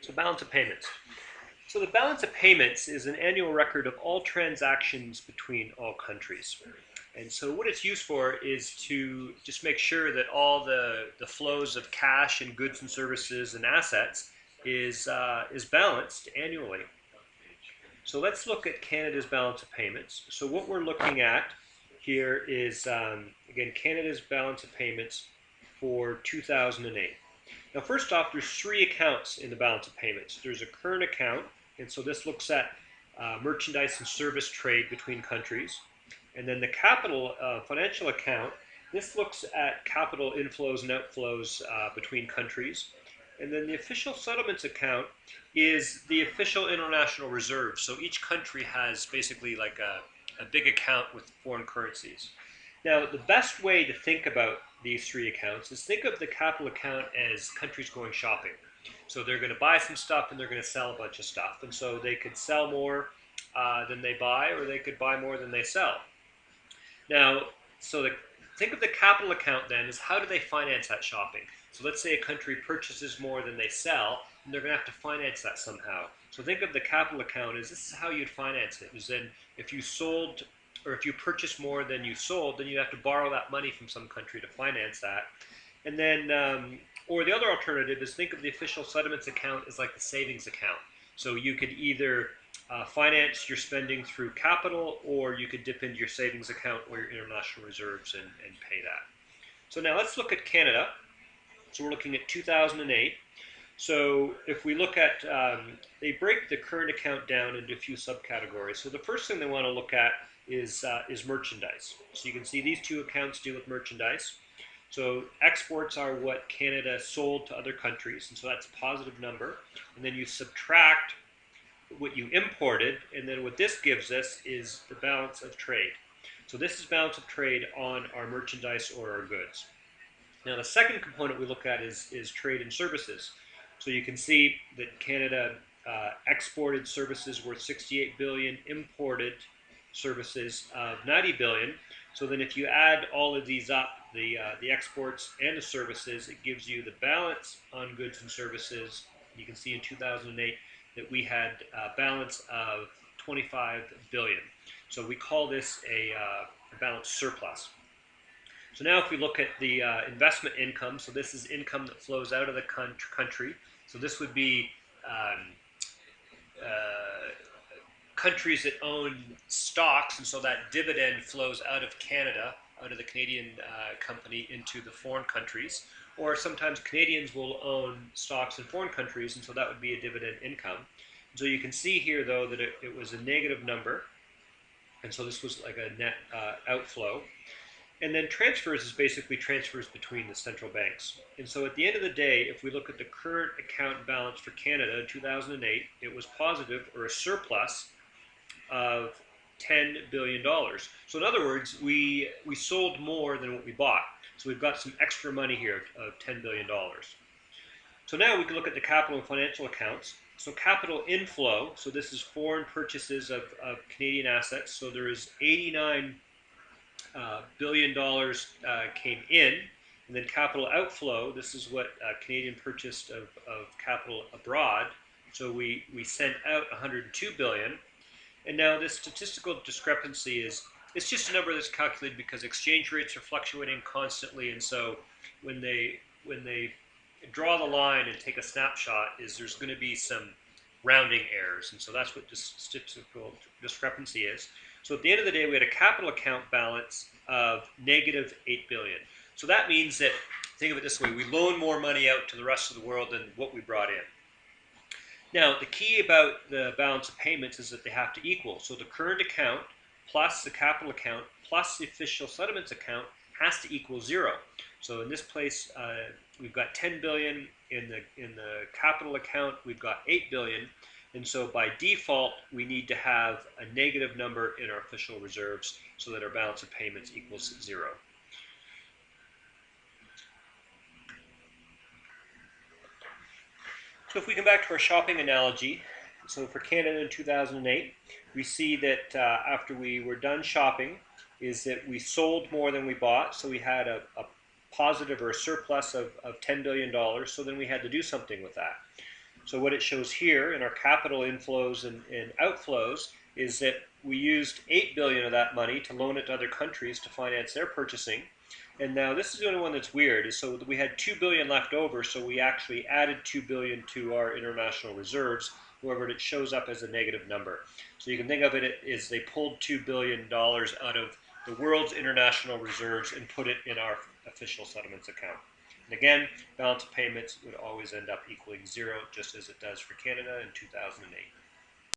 So balance of payments. So the balance of payments is an annual record of all transactions between all countries. And so what it's used for is to just make sure that all the flows of cash and goods and services and assets is balanced annually. So let's look at Canada's balance of payments. So what we're looking at here is, again, Canada's balance of payments for 2008. Now, first off, there's three accounts in the balance of payments. There's a current account, and so this looks at merchandise and service trade between countries. And then the capital financial account, this looks at capital inflows and outflows between countries. And then the official settlements account is the official international reserve. So each country has basically like a big account with foreign currencies. Now, the best way to think about these three accounts is think of the capital account as countries going shopping. So they're going to buy some stuff and they're going to sell a bunch of stuff. And so they could sell more than they buy, or they could buy more than they sell. Now, think of the capital account then as how do they finance that shopping? So let's say a country purchases more than they sell, and they're going to have to finance that somehow. So think of the capital account as this is how you'd finance it. Is then if you sold or if you purchase more than you sold, then you have to borrow that money from some country to finance that. And then, or the other alternative is think of the official settlements account as like the savings account. So you could either finance your spending through capital, or you could dip into your savings account or your international reserves and pay that. So now let's look at Canada. So we're looking at 2008. So if we look at, they break the current account down into a few subcategories. So the first thing they want to look at is merchandise. So you can see these two accounts deal with merchandise. So exports are what Canada sold to other countries, and so that's a positive number. And then you subtract what you imported, and then what this gives us is the balance of trade. So this is balance of trade on our merchandise or our goods. Now the second component we look at is trade and services. So you can see that Canada exported services worth 68 billion, imported services of 90 billion. So then if you add all of these up, the exports and the services, it gives you the balance on goods and services. You can see in 2008 that we had a balance of 25 billion. So we call this a balance surplus. So now if we look at the investment income, so this is income that flows out of the country. So this would be countries that own stocks, and so that dividend flows out of Canada, out of the Canadian company into the foreign countries. Or sometimes Canadians will own stocks in foreign countries, and so that would be a dividend income. And so you can see here, though, that it was a negative number, and so this was like a net outflow. And then transfers is basically transfers between the central banks. And so at the end of the day, if we look at the current account balance for Canada in 2008, it was positive, or a surplus, of $10 billion. So in other words, we sold more than what we bought. So we've got some extra money here of $10 billion. So now we can look at the capital and financial accounts. So capital inflow, so this is foreign purchases of Canadian assets. So there is $89 billion came in. And then capital outflow, this is what Canadian purchased of capital abroad. So we sent out 102 billion. And now this statistical discrepancy it's just a number that's calculated because exchange rates are fluctuating constantly, and so when they draw the line and take a snapshot, there's going to be some rounding errors, and so that's what this statistical discrepancy is. So at the end of the day, we had a capital account balance of negative 8 billion. So that means that, think of it this way, we loan more money out to the rest of the world than what we brought in. Now, the key about the balance of payments is that they have to equal. So the current account plus the capital account plus the official settlements account has to equal zero. So in this place, we've got 10 billion in the capital account. We've got 8 billion, and so by default, we need to have a negative number in our official reserves so that our balance of payments equals zero. So if we come back to our shopping analogy, so for Canada in 2008, we see that after we were done shopping, is that we sold more than we bought, so we had a positive or a surplus of $10 billion, so then we had to do something with that. So what it shows here in our capital inflows and outflows is that we used 8 billion of that money to loan it to other countries to finance their purchasing. And now this is the only one that's weird. Is so we had 2 billion left over, so we actually added 2 billion to our international reserves. However, it shows up as a negative number. So you can think of it as they pulled $2 billion out of the world's international reserves and put it in our official settlements account. And again, balance of payments would always end up equaling zero, just as it does for Canada in 2008.